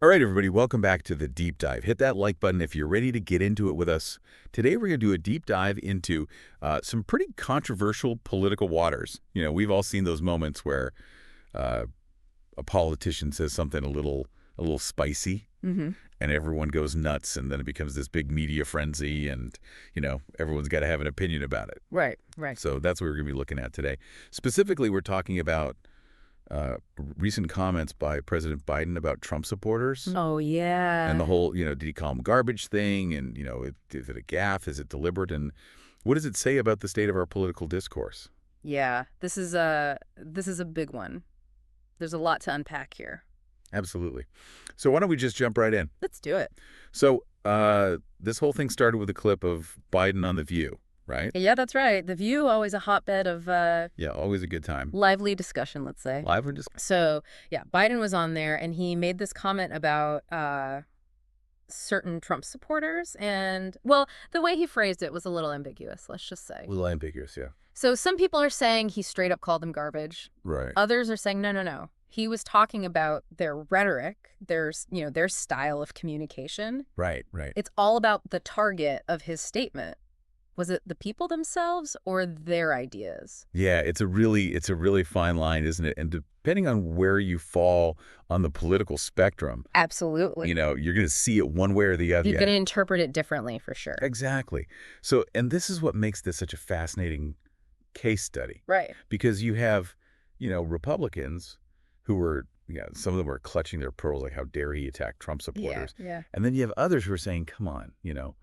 All right, everybody, welcome back to the Deep Dive. Hit that like button if you're ready to get into it with us. Today, we're going to do a deep dive into some pretty controversial political waters. You know, we've all seen those moments where a politician says something a little spicy, and everyone goes nuts, and then it becomes this big media frenzy, and, you know, everyone's got to have an opinion about it. Right, right. So that's what we're going to be looking at today. Specifically, we're talking about recent comments by President Biden about Trump supporters. Oh, yeah. And the whole, you know, did he call them garbage thing? And, you know, is it a gaffe? Is it deliberate? And what does it say about the state of our political discourse? Yeah, this is a big one. There's a lot to unpack here. Absolutely. So why don't we just jump right in? Let's do it. So this whole thing started with a clip of Biden on The View, right? Yeah, that's right. The View, always a hotbed of Yeah, always a good time. lively discussion, let's say. Lively discussion. So, yeah, Biden was on there, and he made this comment about certain Trump supporters. And, well, the way he phrased it was a little ambiguous, let's just say. A little ambiguous, yeah. So some people are saying he straight up called them garbage. Right. Others are saying, no. He was talking about their rhetoric, their style of communication. Right, right. It's all about the target of his statement. Was it the people themselves or their ideas? Yeah, it's a really fine line, isn't it? And depending on where you fall on the political spectrum, Absolutely. you know, you're going to see it one way or the other. You're going to interpret it differently for sure. Exactly. So, and this is what makes this such a fascinating case study. Right. Because you have, you know, Republicans who were, some of them were clutching their pearls, like how dare he attack Trump supporters. Yeah. And then you have others who are saying, come on, you know,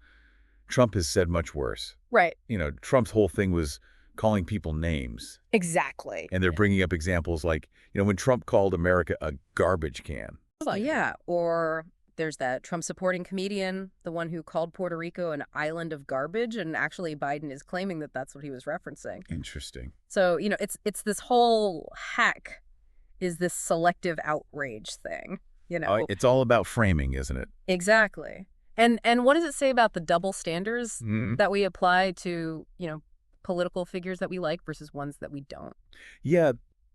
Trump has said much worse. Right. You know, Trump's whole thing was calling people names. Exactly. And they're bringing up examples like, you know, when Trump called America a garbage can. Oh, yeah. Or there's that Trump supporting comedian, the one who called Puerto Rico an island of garbage. And actually Biden is claiming that that's what he was referencing. Interesting. So, you know, it's this whole hack is this selective outrage thing, you know. Oh, it's all about framing, isn't it? Exactly. And what does it say about the double standards that we apply to, you know, political figures that we like versus ones that we don't? Yeah,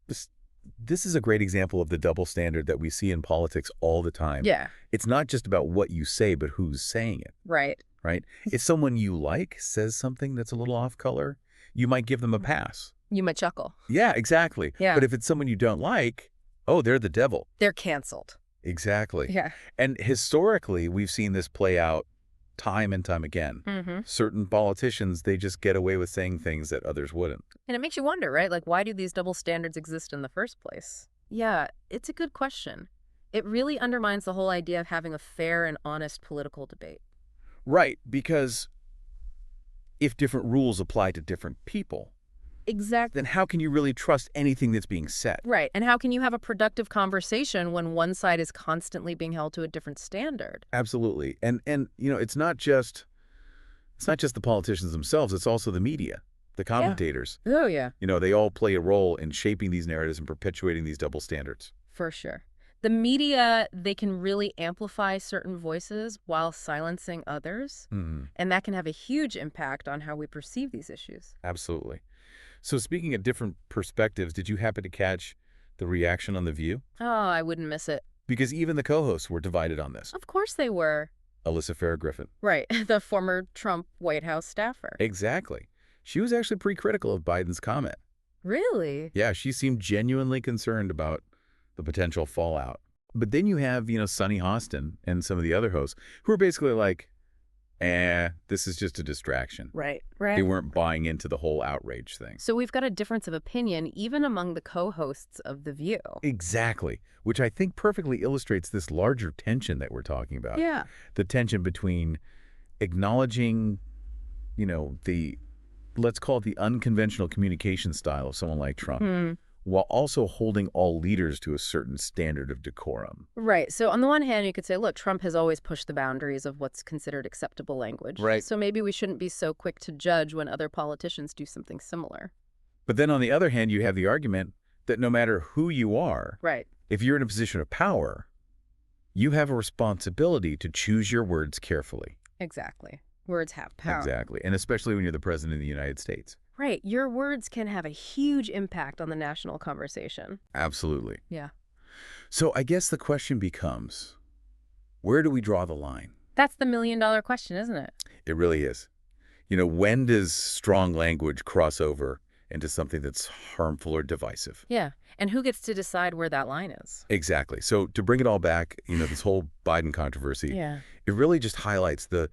this is a great example of the double standard that we see in politics all the time. Yeah. It's not just about what you say, but who's saying it. Right. Right? If someone you like says something that's a little off color, you might give them a pass. You might chuckle. Yeah, exactly. Yeah. But if it's someone you don't like, oh, they're the devil. They're canceled. Exactly. Yeah. And historically, we've seen this play out time and time again. Certain politicians, they just get away with saying things that others wouldn't. And it makes you wonder, right? Like, why do these double standards exist in the first place? Yeah, it's a good question. It really undermines the whole idea of having a fair and honest political debate. Right, because if different rules apply to different people, Exactly. then how can you really trust anything that's being said? Right. And how can you have a productive conversation when one side is constantly being held to a different standard? Absolutely. And you know, it's not just the politicians themselves, it's also the media, the commentators. Oh, yeah. You know, they all play a role in shaping these narratives and perpetuating these double standards. For sure. The media, they can really amplify certain voices while silencing others. And that can have a huge impact on how we perceive these issues. Absolutely. So speaking of different perspectives, did you happen to catch the reaction on The View? Oh, I wouldn't miss it. Because even the co-hosts were divided on this. Of course they were. Alyssa Farah Griffin. Right. The former Trump White House staffer. Exactly. She was actually pretty critical of Biden's comment. Really? Yeah, she seemed genuinely concerned about the potential fallout. But then you have, you know, Sunny Hostin and some of the other hosts who are basically like, this is just a distraction. Right. They weren't buying into the whole outrage thing. So we've got a difference of opinion even among the co-hosts of The View. Exactly, which I think perfectly illustrates this larger tension that we're talking about. Yeah. The tension between acknowledging, you know, let's call it the unconventional communication style of someone like Trump, while also holding all leaders to a certain standard of decorum. Right. So on the one hand, you could say, look, Trump has always pushed the boundaries of what's considered acceptable language. Right. So maybe we shouldn't be so quick to judge when other politicians do something similar. But then on the other hand, you have the argument that no matter who you are, right, if you're in a position of power, you have a responsibility to choose your words carefully. Exactly. Words have power. Exactly. And especially when you're the president of the United States. Right. Your words can have a huge impact on the national conversation. Absolutely. Yeah. So I guess the question becomes, Where do we draw the line? That's the million-dollar question, isn't it? It really is. When does strong language cross over into something that's harmful or divisive? Yeah. And who gets to decide where that line is? Exactly. So to bring it all back, this whole Biden controversy, Yeah. it really just highlights the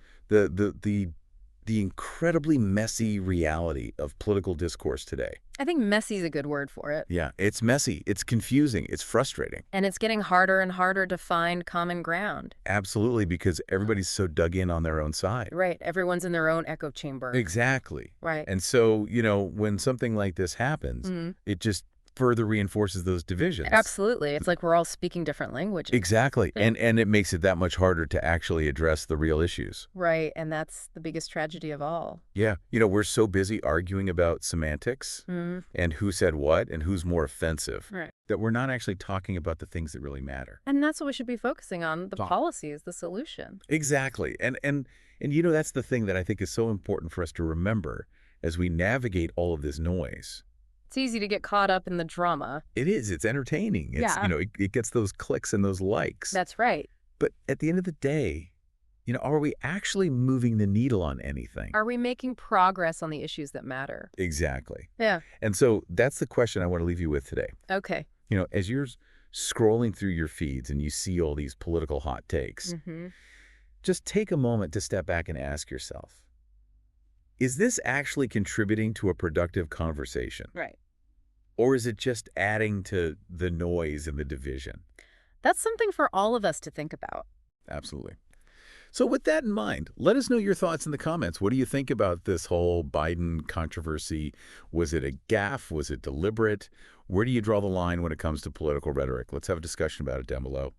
incredibly messy reality of political discourse today. I think messy is a good word for it. Yeah, it's messy, it's confusing, it's frustrating. And it's getting harder and harder to find common ground. Absolutely, because everybody's so dug in on their own side. Right. Everyone's in their own echo chamber. Exactly. Right. And so, when something like this happens, it just further reinforces those divisions. Absolutely. It's like we're all speaking different languages. Exactly. And it makes it that much harder to actually address the real issues. Right. And that's the biggest tragedy of all. Yeah. We're so busy arguing about semantics and who said what and who's more offensive that we're not actually talking about the things that really matter. And that's what we should be focusing on. The policy is the solution. Exactly. And that's the thing that I think is so important for us to remember as we navigate all of this noise. It's easy to get caught up in the drama. It is. It's entertaining. It's, it gets those clicks and those likes. That's right. But at the end of the day, are we actually moving the needle on anything? Are we making progress on the issues that matter? Exactly. Yeah. And so that's the question I want to leave you with today. Okay. As you're scrolling through your feeds and you see all these political hot takes, just take a moment to step back and ask yourself, is this actually contributing to a productive conversation? Right. Or is it just adding to the noise and the division? That's something for all of us to think about. Absolutely. So with that in mind, let us know your thoughts in the comments. What do you think about this whole Biden controversy? Was it a gaffe? Was it deliberate? Where do you draw the line when it comes to political rhetoric? Let's have a discussion about it down below.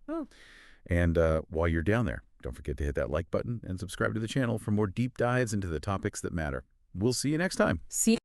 And while you're down there, don't forget to hit that like button and subscribe to the channel for more deep dives into the topics that matter. We'll see you next time. See